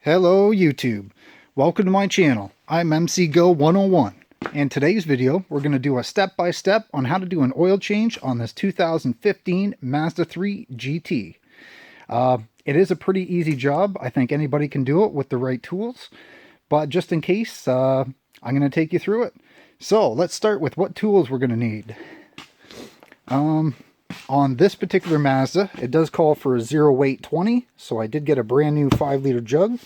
Hello YouTube, welcome to my channel. I'm MCGo101 and today's video we're going to do a step-by-step on how to do an oil change on this 2015 Mazda 3 GT. It is a pretty easy job. I think anybody can do it with the right tools, but just in case I'm going to take you through it. So let's start with what tools we're going to need. On this particular Mazda, it does call for a 0 weight 20, so I did get a brand new 5-liter jug.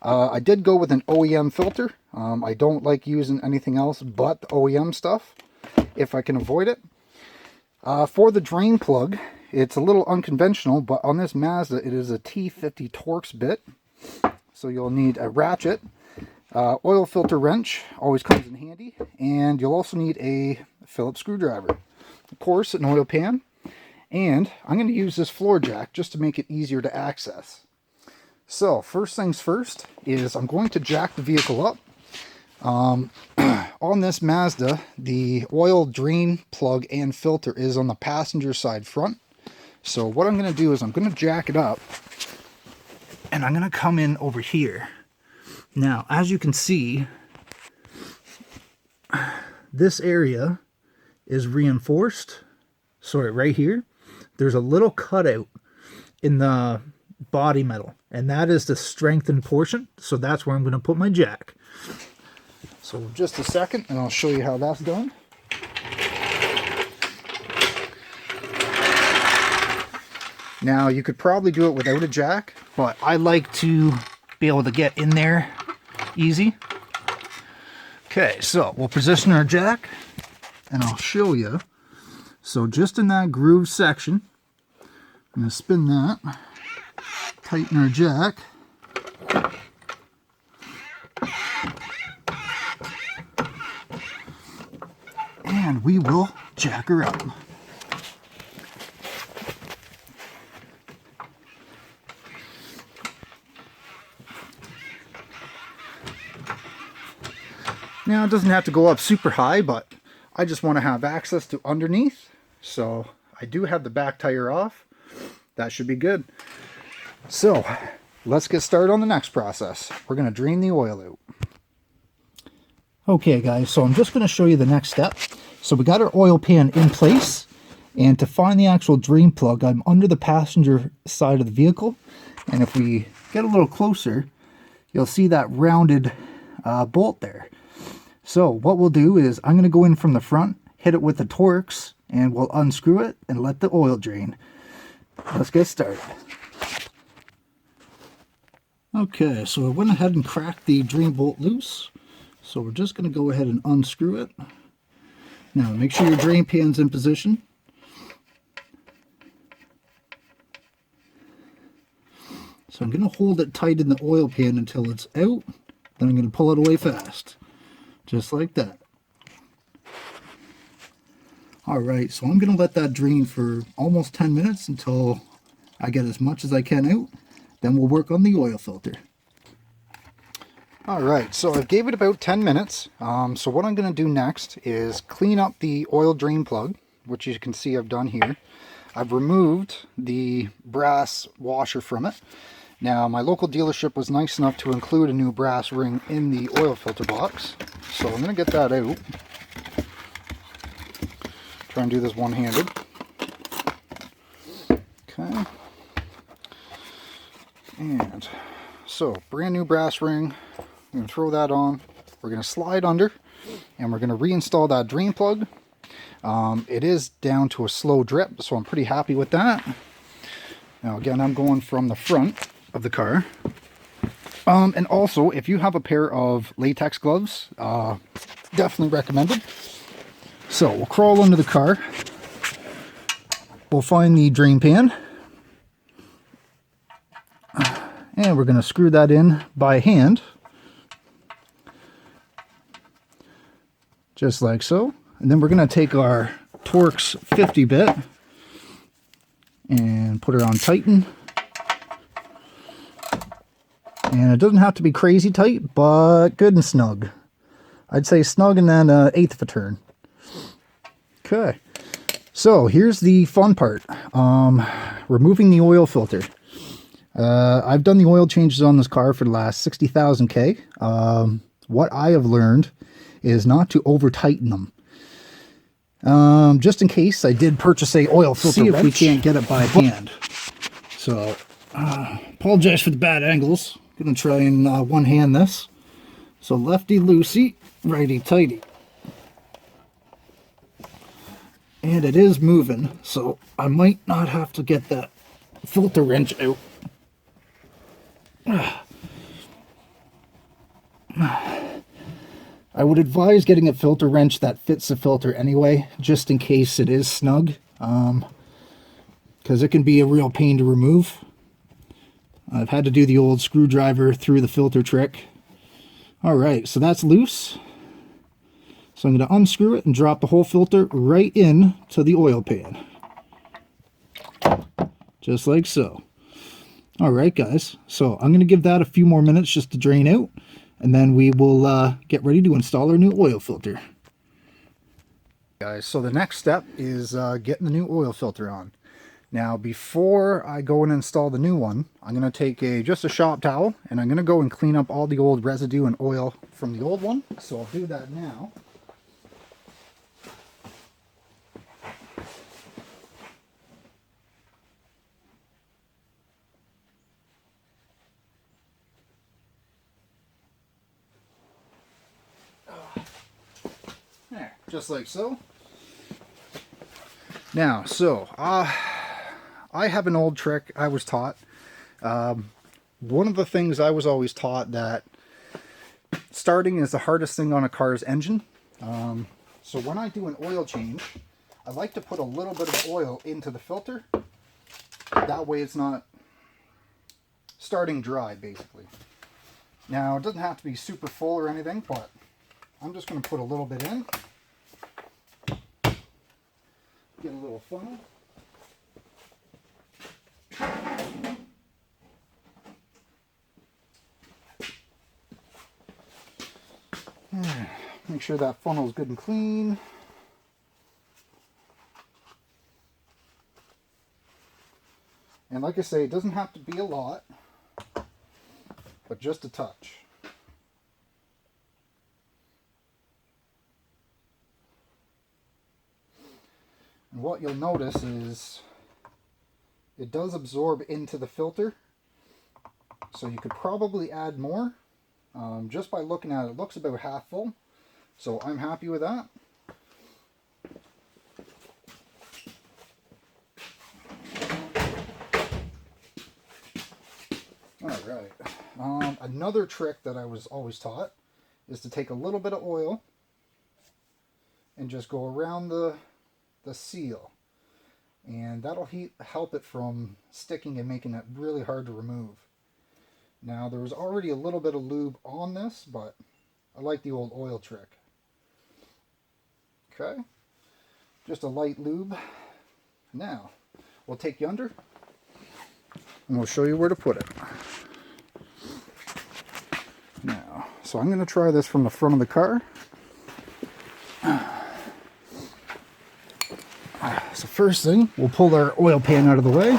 I did go with an OEM filter. I don't like using anything else but the OEM stuff, if I can avoid it. For the drain plug, it's a little unconventional, but on this Mazda, it is a T50 Torx bit. So you'll need a ratchet, oil filter wrench, always comes in handy, and you'll also need a Phillips screwdriver. Of course, an oil pan, and I'm going to use this floor jack just to make it easier to access. So first things first is I'm going to jack the vehicle up. On this Mazda, the oil drain plug and filter is on the passenger side front. So what I'm going to do is I'm going to jack it up, and I'm going to come in over here. Now, as you can see, this area is reinforced. Sorry, right here there's a little cutout in the body metal, and that is the strengthened portion, so that's where I'm going to put my jack. So just a second and I'll show you how that's done. Now you could probably do it without a jack, but I like to be able to get in there easy. Okay, so we'll position our jack and I'll show you. So just in that groove section, I'm going to spin that, tighten our jack, and we will jack her up. Now it doesn't have to go up super high, but I just want to have access to underneath. So I do have the back tire off. That should be good. So let's get started on the next process. We're going to drain the oil out. Okay guys, so I'm just going to show you the next step. So we got our oil pan in place, and to find the actual drain plug, I'm under the passenger side of the vehicle. And if we get a little closer, you'll see that rounded bolt there. So what we'll do is I'm going to go in from the front, hit it with the Torx, and we'll unscrew it and let the oil drain. Let's get started. Okay, so I went ahead and cracked the drain bolt loose. So we're just going to go ahead and unscrew it. Now make sure your drain pan's in position. So I'm going to hold it tight in the oil pan until it's out. Then I'm going to pull it away fast. Just like that. Alright, so I'm going to let that drain for almost 10 minutes until I get as much as I can out. Then we'll work on the oil filter. Alright, so I gave it about 10 minutes. So what I'm going to do next is clean up the oil drain plug, which you can see I've done here. I've removed the brass washer from it. Now, my local dealership was nice enough to include a new brass ring in the oil filter box. So I'm going to get that out. Try and do this one-handed. Okay. And so, brand new brass ring. I'm going to throw that on. We're going to slide under, and we're going to reinstall that drain plug. It is down to a slow drip, so I'm pretty happy with that. Now, again, I'm going from the front of the car. And also, if you have a pair of latex gloves, definitely recommended. So we'll crawl under the car. We'll find the drain pan, and we're going to screw that in by hand, just like so. And then we're going to take our Torx 50 bit and put it on tighten. And it doesn't have to be crazy tight, but good and snug. I'd say snug and then an eighth of a turn. Okay, so here's the fun part. Removing the oil filter. I've done the oil changes on this car for the last 60,000 K. What I have learned is not to over tighten them. Just in case I did purchase a oil filter wrench. See if we can't get it by hand. So, apologize for the bad angles. Gonna try and one hand this. So lefty loosey, righty tighty. And it is moving, so I might not have to get that filter wrench out. I would advise getting a filter wrench that fits the filter anyway, just in case it is snug, because it can be a real pain to remove. I've had to do the old screwdriver through the filter trick. Alright, so that's loose. So I'm going to unscrew it and drop the whole filter right in to the oil pan. Just like so. Alright guys, so I'm going to give that a few more minutes just to drain out, and then we will get ready to install our new oil filter. Guys, so the next step is getting the new oil filter on. Now before I go and install the new one, I'm going to take just a shop towel, and I'm going to go and clean up all the old residue and oil from the old one. So I'll do that now. There, just like so. Now, so I have an old trick I was taught. One of the things I was always taught, that starting is the hardest thing on a car's engine. So when I do an oil change, I like to put a little bit of oil into the filter. That way it's not starting dry, basically. Now, it doesn't have to be super full or anything, but I'm just going to put a little bit in. Get a little funnel. Make sure that funnel is good and clean. And like I say, it doesn't have to be a lot, but just a touch. And what you'll notice is it does absorb into the filter, so you could probably add more. Just by looking at it, it looks about half full, so I'm happy with that. Alright, another trick that I was always taught is to take a little bit of oil and just go around the seal, and that'll help it from sticking and making it really hard to remove. Now, there was already a little bit of lube on this, but I like the old oil trick. Okay, just a light lube. Now we'll take you under and we'll show you where to put it. Now, so I'm going to try this from the front of the car. So first thing, we'll pull our oil pan out of the way,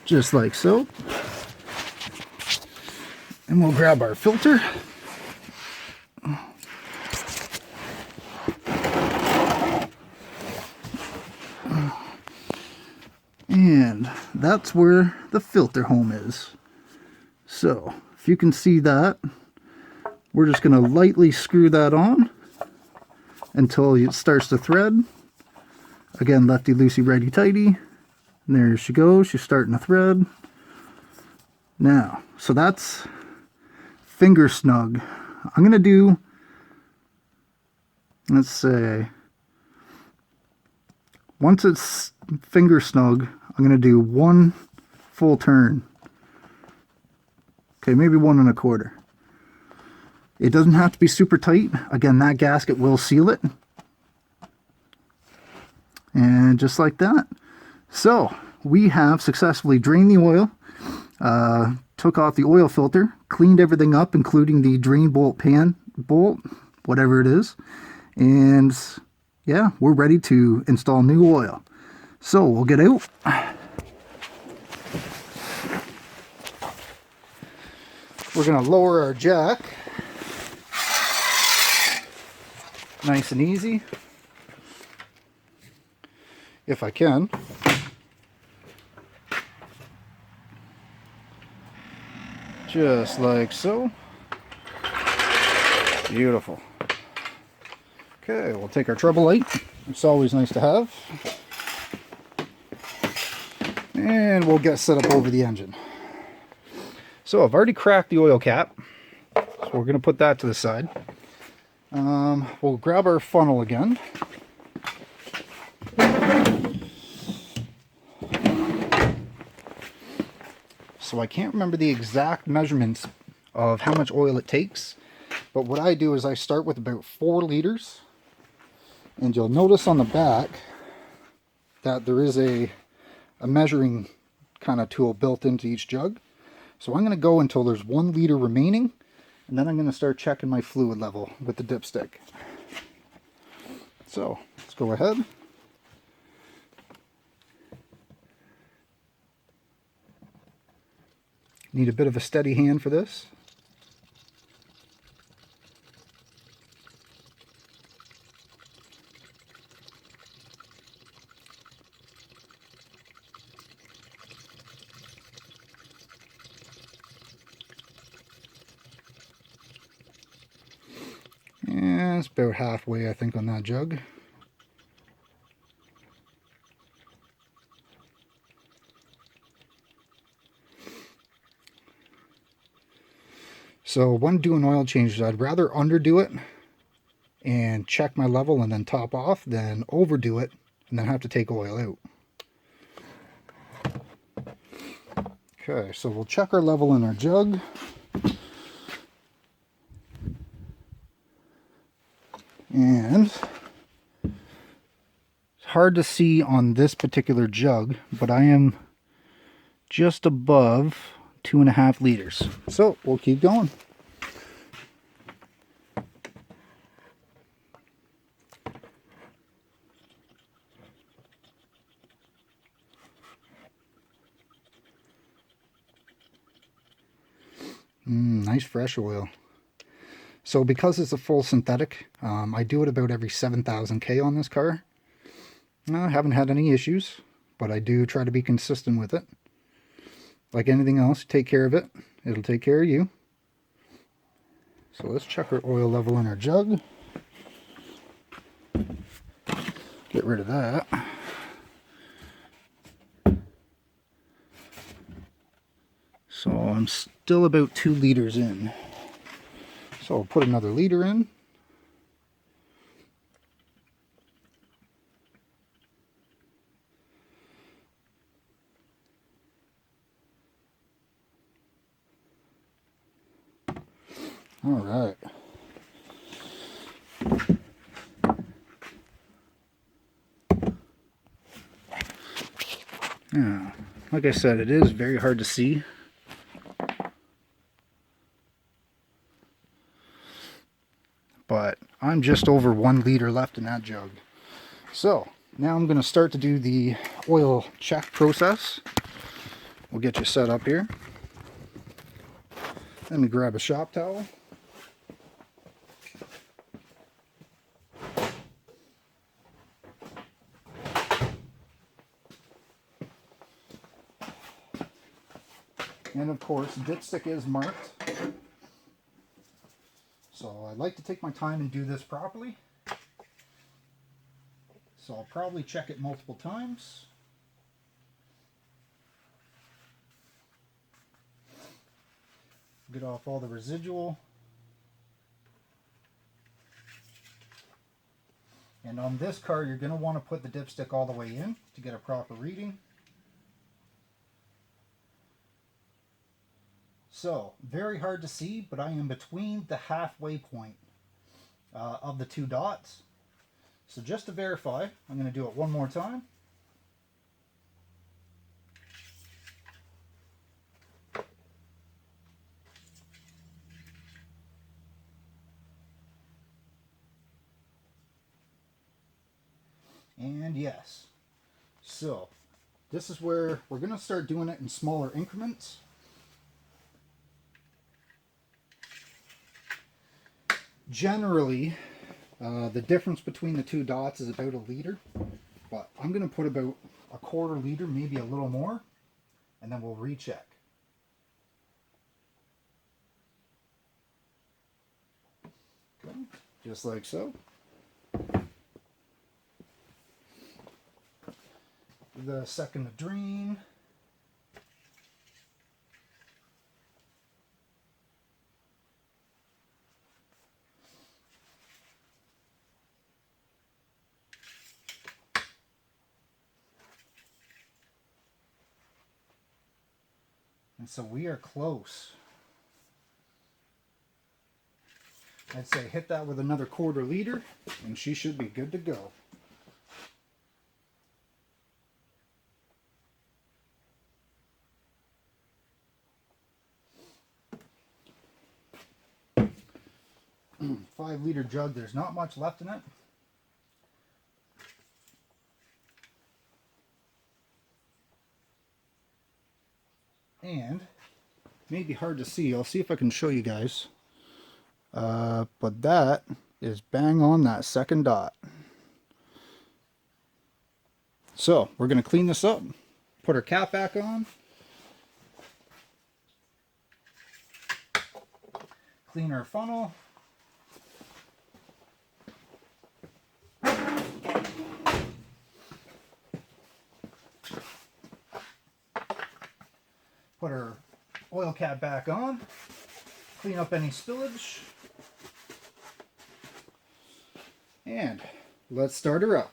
just like so. And we'll grab our filter. And that's where the filter home is. So, if you can see that, we're just going to lightly screw that on until it starts to thread. Again, lefty loosey, righty tighty. And there she goes. She's starting to thread. Now, so that's finger snug. I'm going to do, let's say, once it's finger snug, I'm going to do one full turn. Okay, maybe 1 1/4. It doesn't have to be super tight. Again, that gasket will seal it. And just like that. So, we have successfully drained the oil, took off the oil filter, cleaned everything up, including the drain bolt, pan bolt, whatever it is. And yeah, we're ready to install new oil. So, we'll get out. We're going to lower our jack. Nice and easy. If I can. Just like so. Beautiful. Okay, we'll take our treble light. It's always nice to have. And we'll get set up over the engine. So I've already cracked the oil cap. So we're going to put that to the side. We'll grab our funnel again. So I can't remember the exact measurements of how much oil it takes. But what I do is I start with about 4 liters. And you'll notice on the back that there is a measuring kind of tool built into each jug. So I'm going to go until there's 1 liter remaining. And then I'm going to start checking my fluid level with the dipstick. So let's go ahead. Need a bit of a steady hand for this. And it's about halfway, I think, on that jug. So when doing oil changes, I'd rather underdo it and check my level and then top off than overdo it and then have to take oil out. Okay, so we'll check our level in our jug. And it's hard to see on this particular jug, but I am just above 2.5 liters. So we'll keep going. Nice fresh oil. So because it's a full synthetic, I do it about every 7,000 K on this car. I haven't had any issues, but I do try to be consistent with it. Like anything else, take care of it. It'll take care of you. So let's check our oil level in our jug. Get rid of that. So I'm still about 2 liters in. So I'll put another liter in. All right. Yeah, like I said, it is very hard to see. But I'm just over 1 liter left in that jug. So now I'm going to start to do the oil check process. We'll get you set up here. Let me grab a shop towel. And of course, dipstick is marked. So I like to take my time and do this properly. So I'll probably check it multiple times. Get off all the residual. And on this car, you're going to want to put the dipstick all the way in to get a proper reading. So, very hard to see, but I am between the halfway point of the 2 dots. So just to verify, I'm going to do it one more time. And yes. So, this is where we're going to start doing it in smaller increments. Generally, the difference between the two dots is about a liter, but I'm going to put about a quarter liter, maybe a little more, and then we'll recheck. Okay, just like so. Give that a second to drain. And so we are close. I'd say hit that with another quarter liter and she should be good to go. Five-liter jug, there's not much left in it. And may be hard to see. I'll see if I can show you guys. But that is bang on that second dot. So we're going to clean this up, put our cap back on, clean our funnel, put our oil cap back on, clean up any spillage, and let's start her up.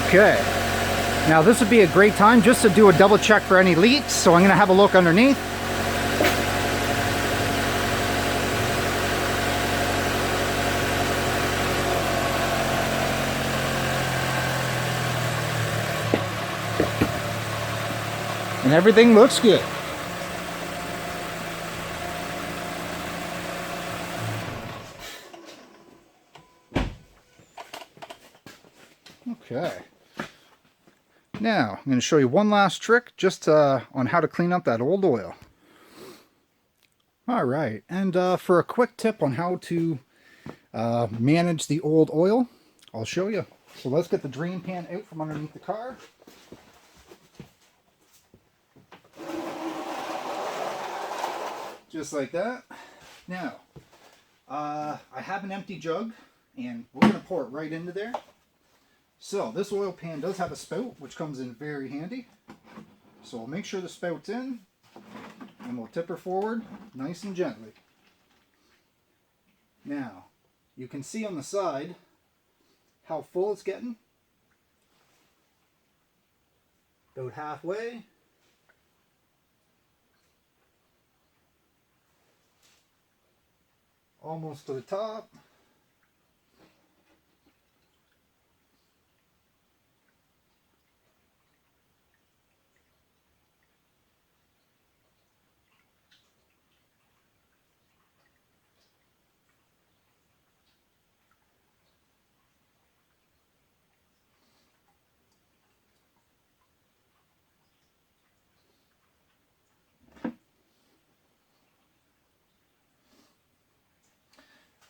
Okay, now this would be a great time just to do a double check for any leaks, so I'm going to have a look underneath. And everything looks good. Okay. Now, I'm going to show you one last trick just on how to clean up that old oil. Alright, and for a quick tip on how to manage the old oil, I'll show you. So let's get the drain pan out from underneath the car. Just like that. Now, I have an empty jug, and we're going to pour it right into there. So this oil pan does have a spout, which comes in very handy. So we'll make sure the spout's in, and we'll tip her forward nice and gently. Now, you can see on the side how full it's getting. About halfway. Almost to the top.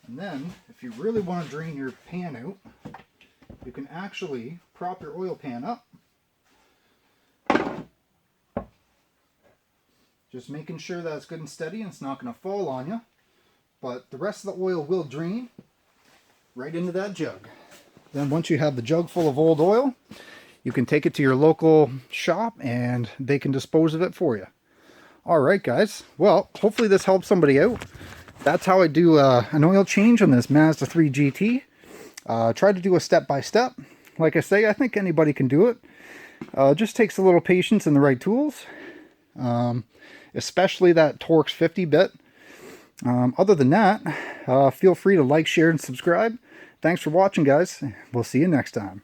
And then, if you really want to drain your pan out, you can actually prop your oil pan up. Just making sure that it's good and steady and it's not going to fall on you. But the rest of the oil will drain right into that jug. Then once you have the jug full of old oil, you can take it to your local shop and they can dispose of it for you. Alright guys, well, hopefully this helps somebody out. That's how I do an oil change on this Mazda 3 GT. Try to do a step-by-step. Like I say, I think anybody can do it. Just takes a little patience and the right tools. Especially that Torx 50 bit. Other than that, feel free to like, share, and subscribe. Thanks for watching, guys. We'll see you next time.